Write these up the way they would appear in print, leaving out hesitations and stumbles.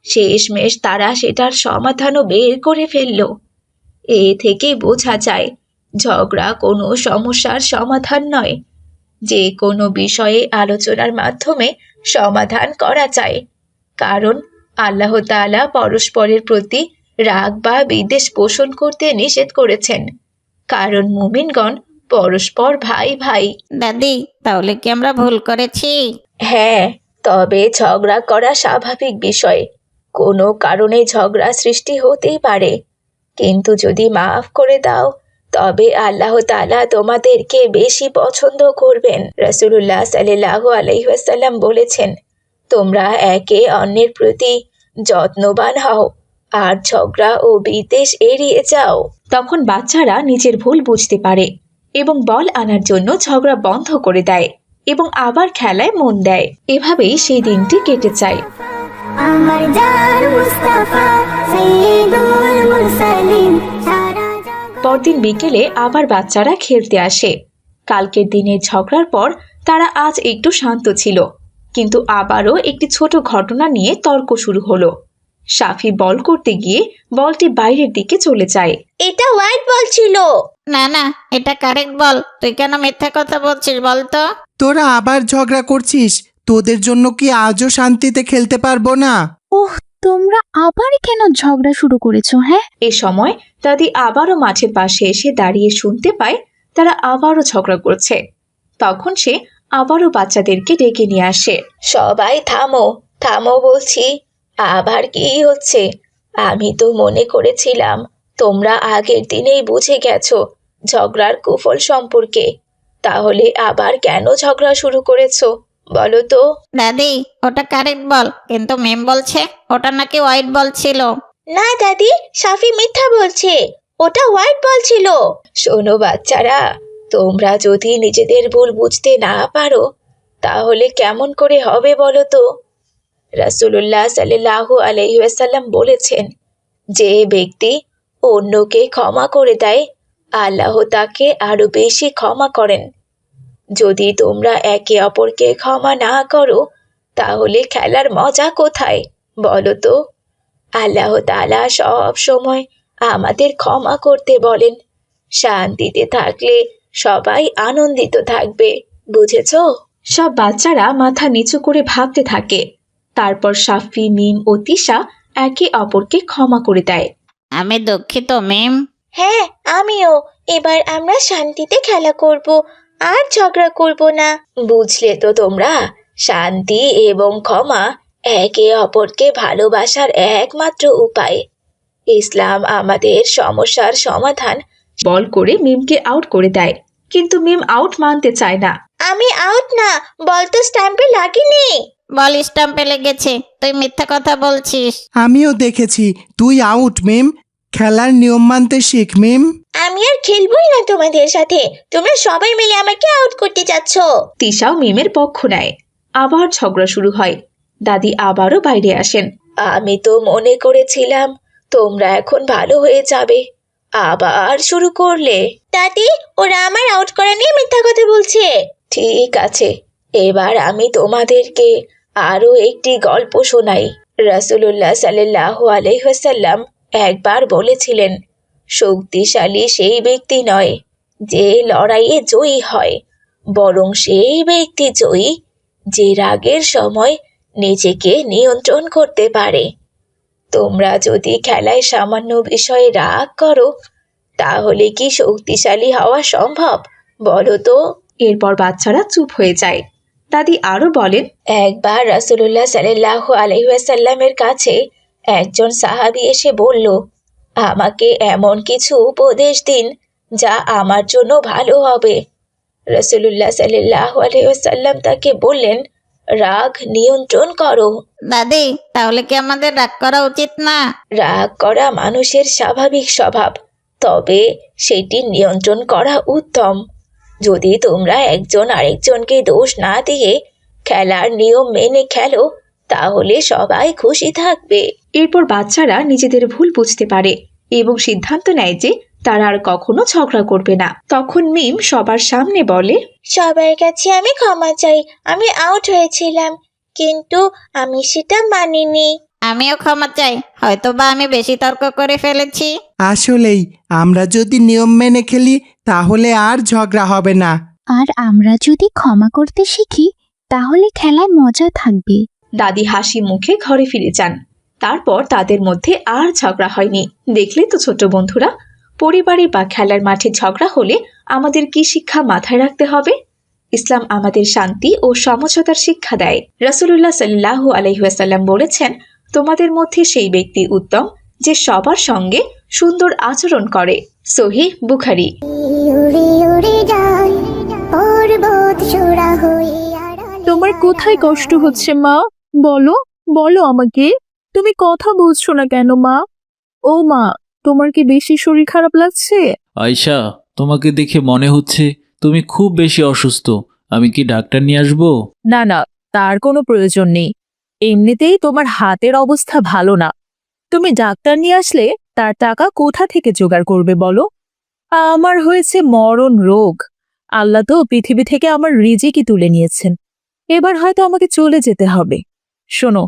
শেষমেশ তারা সেটার সমাধানও বের করে ফেলল। এ থেকে বোঝা যায় ঝগড়া কোনো সমস্যার সমাধান নয়, যে কোনো বিষয়ে আলোচনার মাধ্যমে সমাধান করা যায়। কারণ আল্লাহ তাআলা পরস্পরের প্রতি রাগ বা বিদ্বেষ পোষণ করতে নিষেধ করেছেন, কারণ মুমিনগণ পরস্পর ভাই ভাই। দাদি, তাহলে কি আমরা ভুল করেছি? হ্যাঁ, তবে ঝগড়া করা স্বাভাবিক বিষয়। কোনো কারণে ঝগড়া সৃষ্টি হতেই পারে, কিন্তু যদি মাফ করে দাও তবে আল্লাহ তাআলা তোমাদেরকে বেশি পছন্দ করবেন। রাসূলুল্লাহ সাল্লাল্লাহু আলাইহি ওয়াসাল্লাম বলেছেন, তোমরা একে অন্যের প্রতি যত্নবান হও আর ঝগড়া ও বিদ্বেষ এড়িয়ে যাও। তখন বাচ্চারা নিজের ভুল বুঝতে পারে এবং বল আনার জন্য ঝগড়া বন্ধ করে দেয় এবং আবার খেলায় মন দেয়। এভাবেই সেই দিনটি কেটে যায়। পরদিন বিকেলে আবার বাচ্চারা খেলতে আসে। কালকের দিনের ঝগড়ার পর তারা আজ একটু শান্ত ছিল, কিন্তু আবারও একটি ছোট ঘটনা নিয়ে তর্ক শুরু হলো। সাফি বল করতে গিয়ে বলটি বাইরের দিকে চলে যায়। এটা হোয়াইট বল ছিল। না না, এটা কারেক্ট বল। তুই কেন মিথ্যা কথা বলছিস বলতো? তোরা আবার ঝগড়া করছিস? তোদের জন্য কি আজও শান্তিতে খেলতে পারবো না? ওহ, তোমরা আবার কেন ঝগড়া শুরু করেছো? হ্যাঁ, এ সময় দাদি আবারও মাঠের পাশে এসে দাঁড়িয়ে শুনতে পায় তারা আবারও ঝগড়া করছে। তখন সে আবারও বাচ্চাদেরকে ডেকে নিয়ে আসে। সবাই থামো থামো বলছি, আবার কি হচ্ছে? আমি তো মনে করেছিলাম তোমরা আগের দিনেই বুঝে গেছো ঝগড়ার কুফল সম্পর্কে। তাহলে আবার কেন ঝগড়া শুরু করেছো বলো তো? দাদি, ওটা কারেক্ট বল, কিন্তু মেম বলছে ওটা নাকি হোয়াইট বল ছিল। না দাদি, সাফি মিথ্যা বলছে, ওটা হোয়াইট বল ছিল। শোনো বাচ্চারা, তোমরা যদি নিজেদের ভুল বুঝতে না পারো তাহলে কেমন করে হবে বলো তো? রাসূলুল্লাহ সাল্লাল্লাহু আলাইহি ওয়াসাল্লাম বলেছেন, যে ব্যক্তি অন্যকে ক্ষমা করে দেয় আল্লাহ তাকে আরো বেশি ক্ষমা করেন। যদি তোমরা একে অপরকে ক্ষমা না করো তাহলে খেলার মজা কোথায় বলো তো? আল্লাহ তাআলা সব সময় আমাদের ক্ষমা করতে বলেন। শান্তিতে থাকলে সবাই আনন্দিত থাকবে, বুঝেছো? সব বাচ্চারা মাথা নিচু করে ভাবতে থাকে। তারপর সাফি, মিম ও তিশা একে অপরকে ক্ষমা করে দেয়। আমি দুঃখিত মেম। হ্যাঁ, আমিও। এবার আমরা শান্তিতে খেলা করব, আর ঝগড়া করব না। বুঝলে তো তোমরা, শান্তি এবং ক্ষমা একে অপরকে ভালোবাসার একমাত্র উপায়। ইসলাম আমাদের সমস্যার সমাধান বল করে মিমকে আউট করে দেয়, কিন্তু মিম আউট মানতে চায় না। আমি আউট না, বল তো স্ট্যাম্পে লাগেনি। বল স্টাম্পে লেগেছে, তুই মিথ্যা কথা বলছিস। আমিও দেখেছি, তুই আউট মিম। খেলার নিয়ম মানতে শিখ মিম। আমি আর খেলবই না তোমাদের সাথে, তোমরা সবাই মিলে আমাকে আউট করতে চাচ্ছ। তিশাও মিমের পক্ষ নেয়। আবার ঝগড়া শুরু হয়। দাদি আবারও বাইরে আসেন। আমি তো মনে করেছিলাম তোমরা এখন ভালো হয়ে যাবে, আবার শুরু করলে। দাদি, ওরা আমার আউট করা নিয়ে মিথ্যা কথা বলছে। ঠিক আছে, এবার আমি তোমাদেরকে আরো একটি গল্প শোনাই। রাসূলুল্লাহ সাল্লাল্লাহু আলাইহি ওয়াসাল্লাম একবার বলেছিলেন, শক্তিশালী সেই ব্যক্তি নয় যে লড়াইয়ে জয়ী হয়, বরং সেই ব্যক্তি জয়ী যে রাগের সময় নিজেকে নিয়ন্ত্রণ করতে পারে। তোমরা যদি খেলায় সামান্য বিষয়ে রাগ করো তাহলে কি শক্তিশালী হওয়া সম্ভব বলো তো? এরপর বাচ্চারা চুপ হয়ে যায়। দাদি আরো বলেন, একবার রাসূলুল্লাহ সাল্লাল্লাহু আলাইহি ওয়াসাল্লামের কাছে একজন সাহাবী এসে বলল, আমাকে এমন কিছু উপদেশ দিন যা আমার জন্য ভালো হবে। রাসূলুল্লাহ সাল্লাল্লাহু আলাইহি ওয়াসাল্লাম তাকে বললেন, রাগ নিয়ন্ত্রণ করো। দাদি, তাহলে কি আমাদের রাগ করা উচিত না? রাগ করা মানুষের স্বাভাবিক স্বভাব, তবে সেটি নিয়ন্ত্রণ করা উত্তম। যদি তোমরা একজন আরেকজনকে দোষ না দিয়ে খেলার নিয়ম মেনে খেলো তাহলে সবাই খুশি থাকবে। এরপর বাচ্চারা নিজেদের ভুল বুঝতে পারে এবং সিদ্ধান্ত নেয় যে তারা আর কখনো ঝগড়া করবে না। তখন মিম সবার সামনে বলে, সবার কাছে আমি ক্ষমা চাই, আমি আউট হয়েছিলাম, কিন্তু আমি সেটা মানিনি। আমিও ক্ষমা চাই, হয়তোবা আমি বেশি তর্ক করে ফেলেছি। আসলেই আমরা যদি নিয়ম মেনে খেলি তাহলে আর ঝগড়া হবে না। আর আমরা যদি ক্ষমা করতে শিখি তাহলে খেলায় মজা থাকবে। দাদি হাসি মুখে ঘরে ফিরে যান। তারপর তাদের মধ্যে আর ঝগড়া হয়নি। দেখলে তো ছোট বন্ধুরা, পরিবারে বা খেলার মাঠে ঝগড়া হলে আমাদের কি শিক্ষা মাথায় রাখতে হবে? ইসলাম আমাদের শান্তি ও সমঝোতার শিক্ষা দেয়। রাসূলুল্লাহ সাল্লাল্লাহু আলাইহি ওয়াসাল্লাম বলেছেন, তোমাদের মধ্যে সেই ব্যক্তি উত্তম যে সবার সঙ্গে সুন্দর আচরণ করে। সহিহ বুখারী। তোমার কোথায় কষ্ট হচ্ছে মা? বলো বলো আমাকে। তুমি কথা বলছো না কেন মা? ও মা, তোমার কি বেশি শরীর খারাপ লাগছে? আয়শা, তোমাকে দেখে মনে হচ্ছে তুমি খুব বেশি অসুস্থ। আমি কি ডাক্তার নিয়ে আসবো? না না, তার কোনো প্রয়োজন নেই। এমনিতেই তোমার হাতের অবস্থা ভালো না। তুমি ডাক্তার নিয়ে আসলে তার টাকা কোথা থেকে জোগাড় করবে বলো? আমার হয়েছে মরণ রোগ। আল্লাহ তো পৃথিবী থেকে আমার রিজিকই তুলে নিয়েছেন। এবার হয়তো আমাকে চলে যেতে হবে। শোনো,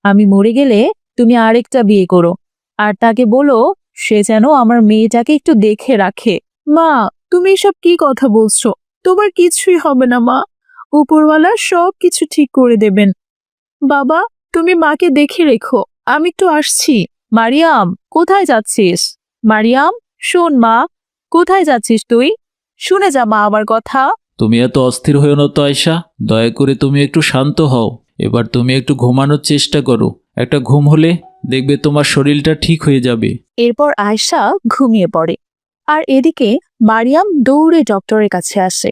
আমি মরে গেলে তুমি আরেকটা বিয়ে করো, আর তাকে বলো সে যেন আমার মেয়েটাকে একটু দেখে রাখে। মা, তুমি এসব কি কথা বলছো? তোমার কিছুই হবে না মা। উপরওয়ালা সব কিছু ঠিক করে দেবেন। বাবা, তুমি মাকে দেখে রেখো, আমি একটু আসছি। মারিয়াম, কোথায় যাচ্ছিস? মারিয়াম, শোন মা, কোথায় যাচ্ছিস তুই? শুনে যা মা আমার কথা। তুমি এত অস্থির হয়েও না তো আয়শা, দয়া করে তুমি একটু শান্ত হও। এবার তুমি একটু ঘুমানোর চেষ্টা করো। একটা ঘুম হলে দেখবে তোমার শরীরটা ঠিক হয়ে যাবে। এরপর আয়শা ঘুমিয়ে পড়ে। আর এদিকে মারিয়াম দৌড়ে ডক্টরের কাছে আসে,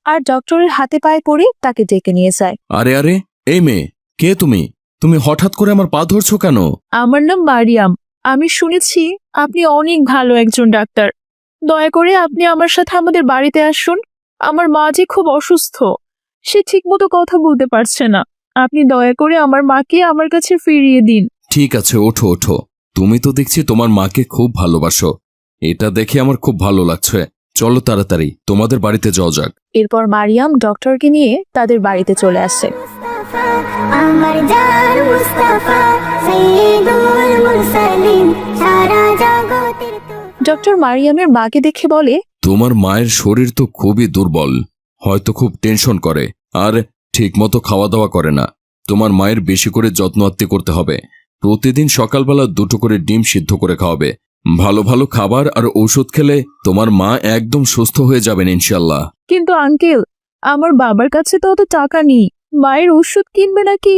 আর ডক্টরের হাতে পায়ে পড়ে তাকে ডেকে নিয়ে যায়। আরে আরে, এই মেয়ে, কে তুমি? তুমি হঠাৎ করে আমার পা ধরছো কেন? আমার নাম মারিয়াম। আমি শুনেছি আপনি অনেক ভালো একজন ডাক্তার। দয়া করে আপনি আমার সাথে আমাদের বাড়িতে আসুন। আমার মা যে খুব অসুস্থ, সে ঠিকমতো কথা বলতে পারছে না। আপনি দয়া করে আমার মাকে আমার কাছে ফিরিয়ে দিন। ঠিক আছে, ওঠো ওঠো। তুমি তো দেখছি তোমার মাকে খুব ভালোবাসো। এটা দেখে আমার খুব ভালো লাগছে। চলো তাড়াতাড়ি তোমাদের বাড়িতে যাওয়া যাক। এরপর মারিয়াম ডক্টরকে নিয়ে তাদের বাড়িতে চলে আসে। আমার জান মুস্তাফা সাইয়্যিদুল মুরসালিন সারা জগতের ডক্টর মারিয়ামের মাকে দেখে বলে, তোমার মায়ের শরীর তো খুবই দুর্বল, হয়তো খুব টেনশন করে আর ঠিকমতো খাওয়া দাওয়া করে না। তোমার মায়ের বেশি করে যত্ন আত্তি করতে হবে। প্রতিদিন সকালবেলা 2টো করে ডিম সিদ্ধ করে খাওয়াবে। ভালো ভালো খাবার আর ঔষধ খেলে তোমার মা একদম সুস্থ হয়ে যাবেন ইনশাল্লাহ। কিন্তু আঙ্কেল, আমার বাবার কাছে তো অত টাকা নেই। মায়ের ওষুধ কিনবে নাকি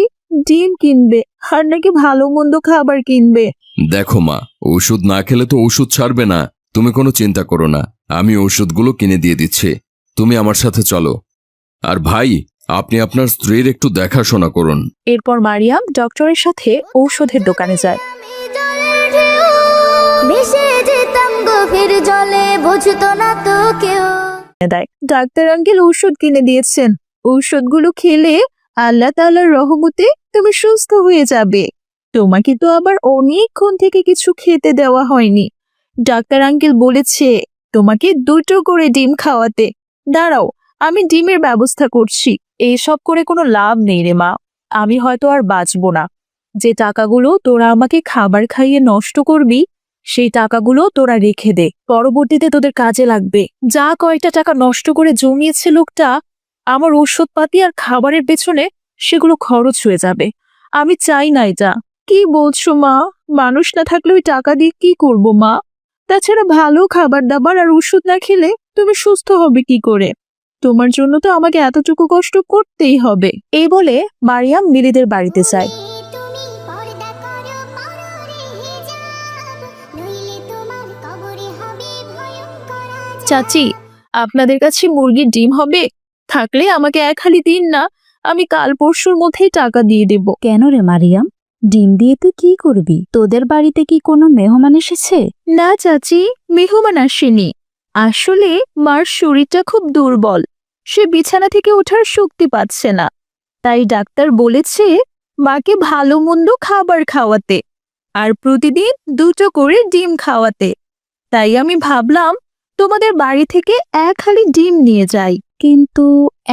ডিম কিনবে, আর নাকি ভালো মন্দ খাবার কিনবে। দেখো মা, ওষুধ না খেলে তো ওষুধ ছাড়বে না। তুমি কোনো চিন্তা করো না, আমি ওষুধগুলো কিনে দিয়ে দিচ্ছি। তুমি আমার সাথে চলো। আর ভাই, আপনি আপনার স্ত্রীর একটু দেখাশোনা করুন। এরপর মারিয়াম ডক্টরের সাথে ঔষধের দোকানে যায়। মিশে যেতাম গভীর জলে, বুঝতো না তো কেউ। দেয় ডাক্তার আঙ্কেল ওষুধ কিনে দিয়েছেন। ঔষধগুলো খেলে আল্লাহ তাআলার রহমতে তুমি সুস্থ হয়ে যাবে। তোমাকে তো আবার অনেকক্ষণ থেকে কিছু খেতে দেওয়া হয়নি। ডাক্তার আঙ্কেল বলেছে তোমাকে 2টো করে ডিম খাওয়াতে। দাঁড়াও, আমি ডিমের ব্যবস্থা করছি। এইসব করে কোনো লাভ নেই রে মা, আমি হয়তো আর বাঁচবো না। যে টাকাগুলো তোরা আমাকে খাবার খাইয়ে নষ্ট করবি, সেই টাকাগুলো তোরা রেখে দে, পরবর্তীতে তোদের কাজে লাগবে। যা কয়টা টাকা নষ্ট করে জমিয়েছে লোকটা আমার ওষুধপাতি আর খাবারের পেছনে, সেগুলো খরচ হয়ে যাবে। আমি চাই না এটা। কি বলছো মা? মানুষ না থাকলে ওই টাকা দিয়ে কি করব মা? তাছাড়া ভালো খাবার দাবার আর ওষুধ না খেলে তুমি সুস্থ হবে কি করে? তোমার জন্য তো আমাকে এতটুকু কষ্ট করতেই হবে। এই বলে মারিয়াম মিলিদের বাড়িতে যায়। তুমি পর্দা করো পররে হিজাব, নইলে তোমার কবরে হবে ভয়ঙ্কর আযাব। চাচি, আপনাদের কাছে মুরগির ডিম হবে? থাকলে আমাকে 1 হালি দিন না, আমি কাল পরশুর মধ্যেই টাকা দিয়ে দেব। কেন রে মারিয়াম, ডিম দিয়ে তুই কি করবি? তোদের বাড়িতে কি কোনো মেহমান এসেছে? না চাচি, মেহমান আসেনি। আসলে মার শরীরটা খুব দুর্বল, সে বিছানা থেকে ওঠার শক্তি পাচ্ছে না। তাই ডাক্তার বলেছে মাকে ভালো মন্দ খাবার খাওয়াতে, আর প্রতিদিন 2টো করে ডিম খাওয়াতে। তাই আমি ভাবলাম তোমাদের বাড়ি থেকে 1 হালি ডিম নিয়ে যাই। কিন্তু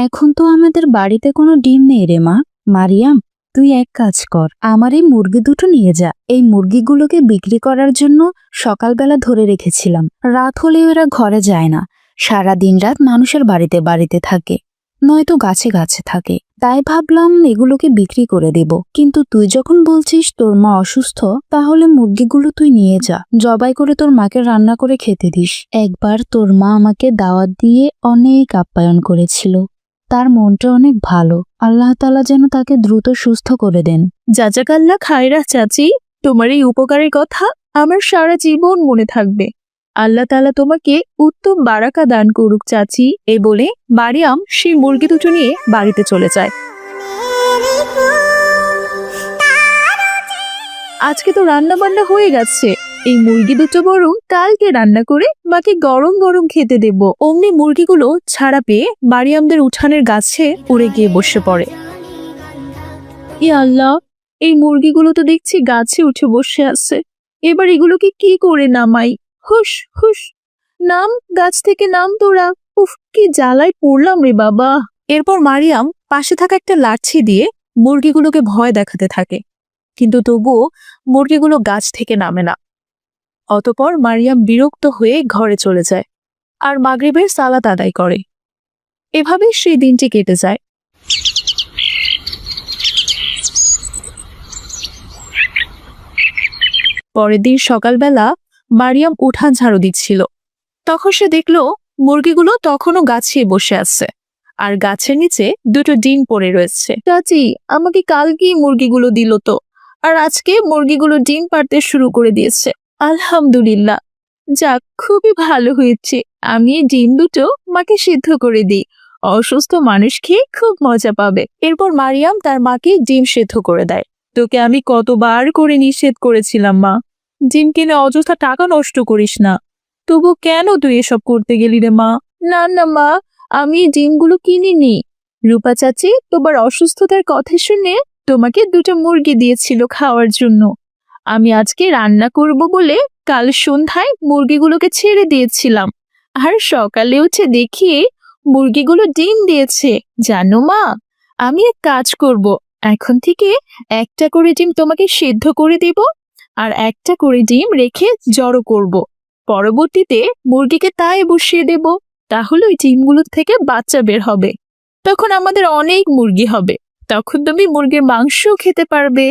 এখন তো আমাদের বাড়িতে কোনো ডিম নেই রে মা। মারিয়াম, তুই এক কাজ কর, আমার এই মুরগি দুটো নিয়ে যা। এই মুরগিগুলোকে বিক্রি করার জন্য সকালবেলা ধরে রেখেছিলাম। রাত হলেও এরা ঘরে যায় না, সারা দিন রাত মানুষের বাড়িতে বাড়িতে থাকে, নয়তো গাছে গাছে থাকে। তাই ভাবলাম এগুলোকে বিক্রি করে দেব। কিন্তু তুই যখন বলছিস তোর মা অসুস্থ, তাহলে মুরগিগুলো তুই নিয়ে যা, জবাই করে তোর মাকে রান্না করে খেতে দিস। একবার তোর মা আমাকে দাওয়াত দিয়ে অনেক আপ্যায়ন করেছিল, তার মনটা অনেক ভালো। আল্লাহ তাআলা যেন তাকে দ্রুত সুস্থ করে দেন। জাজাকাল্লাহ খায়রা চাচি, তোমার এই উপকারের কথা আমার সারা জীবন মনে থাকবে। আল্লাহ তাআলা তোমাকে উত্তম বারাকা দান করুক চাচি। এ বলে মারিয়াম সেই মুরগি দুটো নিয়ে বাড়িতে চলে যায়। আজকে তো রান্না বান্না হয়ে গেছে, এই মুরগি দুটো বরং কালকে রান্না করে মাকে গরম গরম খেতে দেব। অমনি মুরগিগুলো ছাড়া পেয়ে মারিয়ামদের উঠানের গাছে উড়ে গিয়ে বসে পড়ে। ই আল্লাহ, এই মুরগিগুলো তো দেখছি গাছে উঠে বসে আছে, এবার এগুলোকে কি করে নামাই? হুস হুস, নাম, গাছ থেকে নাম তোরা। উফ, কি জ্বালায় পড়লাম রে বাবা। এরপর মারিয়াম পাশে থাকা একটা লাঠি দিয়ে মুরগিগুলোকে ভয় দেখাতে থাকে, কিন্তু তবুও মুরগিগুলো গাছ থেকে নামে না। অতপর মারিয়াম বিরক্ত হয়ে ঘরে চলে যায় আর মাগরিবের সালাত আদায় করে। এভাবে সেই দিনটি কেটে যায়। পরের দিন সকালবেলা মারিয়াম উঠান ঝাড়ু দিচ্ছিল, তখন সে দেখলো মুরগিগুলো তখনও গাছে বসে আছে আর গাছের নিচে দুটো ডিম পড়ে রয়েছে। চাচি, আমাকে কালকেই মুরগিগুলো দিল তো, আর আজকে মুরগিগুলো ডিম পাড়তে শুরু করে দিয়েছে। আলহামদুলিল্লাহ, যাক, খুবই ভালো হয়েছে। আমি এই ডিম দুটো মাকে সিদ্ধ করে দিই, অসুস্থ মানুষ খেয়ে খুব মজা পাবে। এরপর মারিয়াম তার মাকে ডিম সিদ্ধ করে দেয়। তোকে আমি কতবার করে নিষেধ করেছিলাম মা, ডিম কিনে অযথা টাকা নষ্ট করিস না, তবু কেন তুই এসব করতে গেলি রে মা? না না মা, আমি ডিমগুলো কিনিনি। রূপা চাচি তোমার অসুস্থতার কথা শুনে তোমাকে দুটো মুরগি দিয়েছিল খাওয়ার জন্য। আমি আজকে রান্না করব বলে কাল সন্ধ্যায় মুরগিগুলোকে ছেড়ে দিয়েছিলাম, আর সকালে উঠে দেখি মুরগিগুলো ডিম দিয়েছে। জানো মা, আমি এক কাজ করব, এখন থেকে একটা করে ডিম তোমাকে সিদ্ধ করে দেব আর একটা করে ডিম রেখে জড়ো করব। পরবর্তীতে মুরগিকে তাই বসিয়ে দেব, তাহলে ওই ডিমগুলো থেকে বাচ্চা বের হবে। তখন আমাদের অনেক মুরগি হবে, তখন তুমি মুরগির মাংসও খেতে পারবে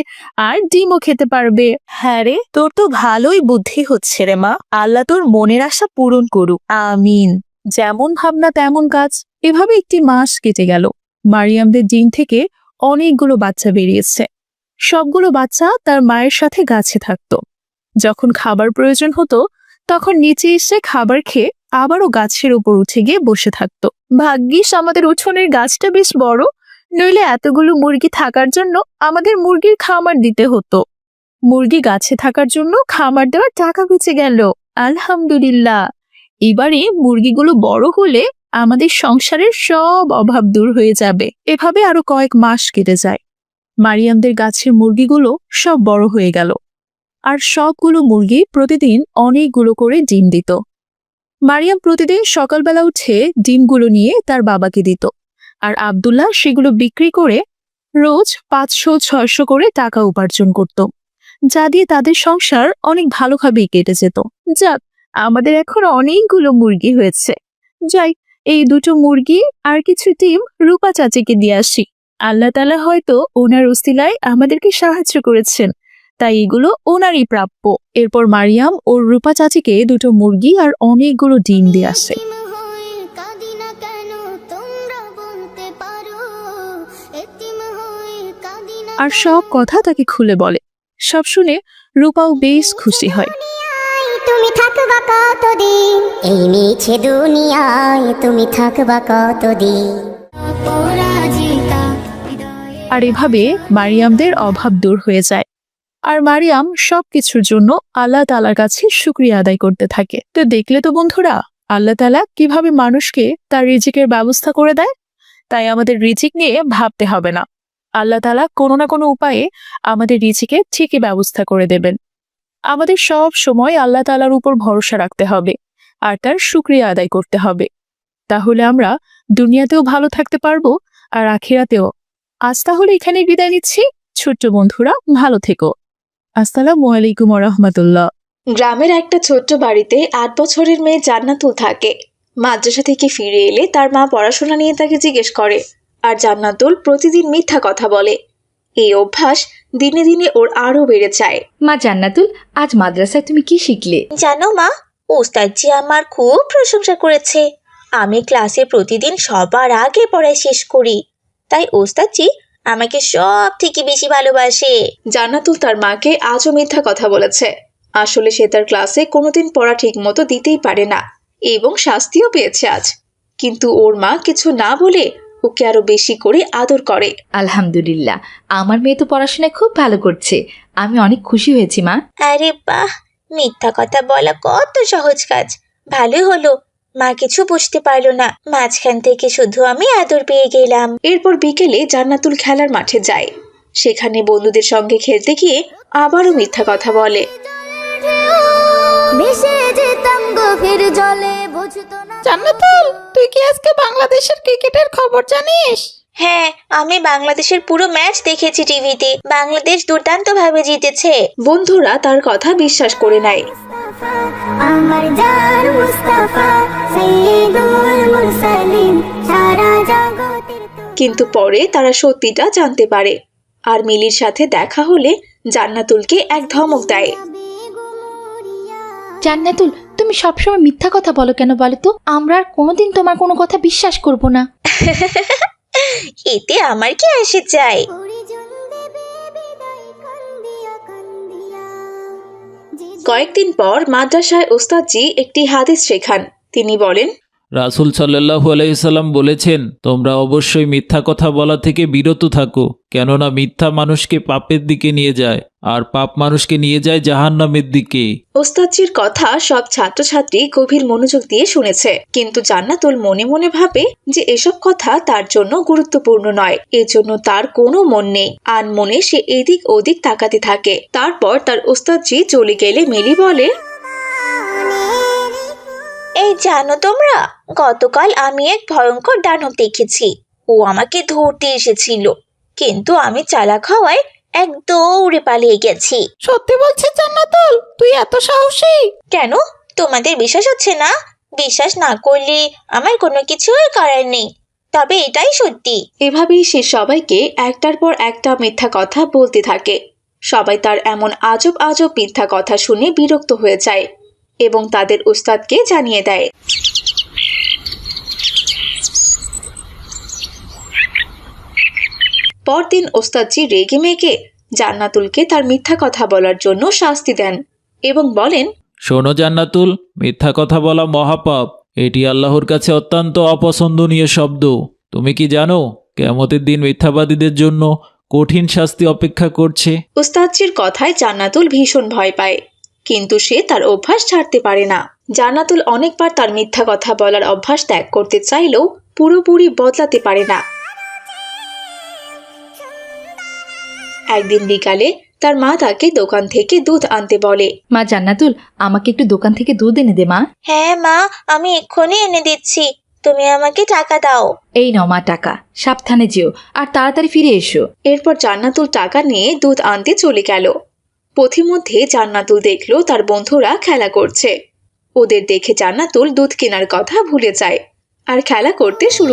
আর ডিমও খেতে পারবে। হ্যাঁ রে, তোর তো ভালোই বুদ্ধি হচ্ছে রে মা। আল্লাহ তোর মনের আশা পূরণ করুক, আমিন। যেমন ভাবনা তেমন কাজ। এভাবে একটি মাস কেটে গেল। মারিয়ামদের ডিম থেকে অনেকগুলো বাচ্চা বেরিয়েছে। সবগুলো বাচ্চা তার মায়ের সাথে গাছে থাকতো। যখন খাবার প্রয়োজন হতো তখন নিচে এসে খাবার খেয়ে আবারও গাছের উপর উঠে গিয়ে বসে থাকতো। ভাগ্যিস আমাদের উঠোনের গাছটা বেশ বড়, নইলে এতগুলো মুরগি থাকার জন্য আমাদের মুরগির খামার দিতে হতো। মুরগি গাছে থাকার জন্য খামার দেওয়ার টাকা বেঁচে গেল। আলহামদুলিল্লাহ, এবারে মুরগিগুলো বড় হলে আমাদের সংসারের সব অভাব দূর হয়ে যাবে। এভাবে আরো কয়েক মাস কেটে যায়। মারিয়ামদের গাছের মুরগিগুলো সব বড় হয়ে গেল আর সবগুলো মুরগি প্রতিদিন অনেকগুলো করে ডিম দিত। মারিয়াম প্রতিদিন সকালবেলা উঠে ডিমগুলো নিয়ে তার বাবাকে দিত, আর আব্দুল্লাহ সেগুলো বিক্রি করে রোজ 500-600 করে টাকা উপার্জন করত, যা দিয়ে তাদের সংসার অনেক ভালোভাবেই কেটে যেত। যাক, আমাদের এখন অনেকগুলো মুরগি হয়েছে। যাই, এই দুটো মুরগি আর কিছু ডিম রূপা চাচিকে দিয়ে আসি। আল্লাহ তাআলা হয়তো ওনার উসিলায় আমাদেরকে সাহায্য করেছেন, তাই এগুলো ওনারই প্রাপ্য। এরপর মারিয়াম ওর রূপা চাচিকে দুটো মুরগি আর অনেকগুলো ডিম দিয়ে আসে। আর সব কথা তাকে খুলে বলে। সব শুনে রূপাও বেশ খুশি হয়। তুমি থাকবা কতদিন এই মিছে দুনিয়ায়, তুমি থাকবা কতদিন। আর এভাবে মারিয়ামদের অভাব দূর হয়ে যায়, আর মারিয়াম সবকিছুর জন্য আল্লাহ তাআলার কাছে শুকরিয়া আদায় করতে থাকে। তো দেখলে তো বন্ধুরা, আল্লাহ তাআলা কিভাবে মানুষকে তার রিজিকের ব্যবস্থা করে দেয়। তাই আমাদের রিজিক নিয়ে ভাবতে হবে না, আল্লাহ তাআলা কোনো না কোনো উপায়ে আমাদের রিজিকের ঠিকই ব্যবস্থা করে দেবেন। আমাদের সব সময় আল্লাহ তাআলার উপর ভরসা রাখতে হবে আর তার শুকরিয়া আদায় করতে হবে, তাহলে আমরা দুনিয়াতেও ভালো থাকতে পারবো আর আখিরাতেও। আজ তাহলে এখানেই বিদায় নিচ্ছি। ছোট্ট বন্ধুরা ভালো থেকো। আসসালামু আলাইকুম রহমতুল্লাহ। গ্রামের একটা ছোট্ট বাড়িতে ৮ বছরের মেয়ে জান্নাতুল থাকে। মাদ্রাসা থেকে ফিরে এলে তার মা পড়াশোনা নিয়ে তাকে জিজ্ঞেস করে, আর জান্নাতুল প্রতিদিন মিথ্যা কথা বলে। এই অভ্যাস দিনে দিনে ওর আরো বেড়ে যায়। মা জান্নাতুল, আজ মাদ্রাসায় তুমি কি শিখলে? জানো মা, ওস্তাদজি আমার খুব প্রশংসা করেছে। আমি ক্লাসে প্রতিদিন সবার আগে পড়াই শেষ করি, তাই ওস্তাদজি আমাকে সব থেকে বেশি ভালোবাসে। জান্নাতুল তার মাকে আজও মিথ্যা কথা বলেছে। আসলে সে তার ক্লাসে কোনোদিন পড়া ঠিক মতো দিতেই পারে না এবং শাস্তিও পেয়েছে আজ। কিন্তু ওর মা কিছু না বলে ওকে আরো বেশি করে আদর করে। আলহামদুলিল্লাহ, আমার মেয়ে তো পড়াশোনায় খুব ভালো করছে। আমি অনেক খুশি হয়েছি মা। আরে বাহ, মিথ্যা কথা বলা কত সহজ কাজ। ভালোই হলো মা কিছু বুঝতে পারলো না, মাঝখান থেকে শুধু আমি আদর পেয়ে গেলাম। এরপর বিকেলে জান্নাতুল খেলার মাঠে যায়। সেখানে বন্ধুদের সঙ্গে খেলতে গিয়ে আবারও মিথ্যা কথা বলে। মিশে যেতাম গভীর জলে, বুঝতো না জান্নাতুল, তুই কি আজকে বাংলাদেশের ক্রিকেটের খবর জানিস? হ্যাঁ, আমি বাংলাদেশের পুরো ম্যাচ দেখেছি টিভিতে। বাংলাদেশ দুর্দান্তভাবে জিতেছে। বন্ধুরা তার কথা বিশ্বাস করে নেয়। আমার জান মুস্তাফা সাইয়্যিদুল মুরসালিন, সারা জগতের কিন্তু পরে তারা সত্যিটা জানতে পারে, আর মিলির সাথে দেখা হলে জান্নাতুলকে এক ধমক দেয়। জান্নাতুল, তুমি সবসময় মিথ্যা কথা বলো কেন বলো তো? আমরা আর কোনোদিন তোমার কোনো কথা বিশ্বাস করব না। এতে আমার কি আসে যায়? কয়েকদিন পর মাদ্রাসায় ওস্তাদজি একটি হাদিস শেখান। তিনি বলেন, রাসূল সাল্লাল্লাহু আলাইহি সাল্লাম বলেছেন, তোমরা অবশ্যই মিথ্যা কথা বলা থেকে বিরত থাকো, কেননা মিথ্যা মানুষকে পাপের দিকে নিয়ে যায়, আর পাপ মানুষকে নিয়ে যায় জাহান্নামের দিকে। ওস্তাদজির কথা সব ছাত্রছাত্রী গভীর মনোযোগ দিয়ে শুনেছে, কিন্তু জান্নাতুল মনে মনে ভাবে যে এসব কথা তার জন্য গুরুত্বপূর্ণ নয়। এজন্য তার কোনো মন নেই। আনমনে সে এদিক ওদিক তাকাতে থাকে। তারপর তার ওস্তাদজি চলে গেলে মিলি বলে, এই জানো তোমরা, গতকাল আমি এক ভয়ঙ্কর দানব দেখেছি। ও আমাকে ধরতে এসেছিল, কিন্তু আমি চালাক হওয়ায় এক দৌড়ে পালিয়ে গেছি। সত্যি বলছিস জান্নাতুল? তুই এত সাহসী? কেন, তোমাদের বিশ্বাস হচ্ছে না? বিশ্বাস না করলে আমার কোনো কিছুই করার নেই, তবে এটাই সত্যি। এভাবেই সে সবাইকে একটার পর একটা মিথ্যা কথা বলতে থাকে। সবাই তার এমন আজব আজব মিথ্যা কথা শুনে বিরক্ত হয়ে যায় এবং তাদের উস্তাদকে জানিয়ে দেয়। পরদিন ওস্তাদজি রেগে মেগে জান্নাতুলকে তার মিথ্যা কথা বলার জন্য শাস্তি দেন এবং বলেন, শোনো জান্নাতুল, মিথ্যা কথা বলা মহাপাপ। এটি আল্লাহর কাছে অত্যন্ত অপছন্দনীয় শব্দ। তুমি কি জানো, কিয়ামতের দিন মিথ্যাবাদীদের জন্য কঠিন শাস্তি অপেক্ষা করছে? উস্তাদজির কথায় জান্নাতুল ভীষণ ভয় পায়, কিন্তু সে তার অভ্যাস ছাড়তে পারে না। জান্নাতুল অনেকবার তার মিথ্যা কথা বলার অভ্যাস ত্যাগ করতে চাইলেও পুরোপুরি বদলাতে পারে না। একদিন বিকালে তার মা তাকে দোকান থেকে দুধ আনতে বলে। মা জান্নাতুল, আমাকে একটু দোকান থেকে দুধ এনে দে মা। হ্যাঁ মা, আমি এক্ষুনি এনে দিচ্ছি, তুমি আমাকে টাকা দাও। এই নাও মা টাকা, সাবধানে যেও আর তাড়াতাড়ি ফিরে এসো। এরপর জান্নাতুল টাকা নিয়ে দুধ আনতে চলে গেল। পথিমধ্যে জান্নাতুল দেখলো তার বন্ধুরা খেলা করছে। ওদের দেখে জান্নাতুল দুধ কেনার কথা ভুলে যায় আর খেলা করতে শুরু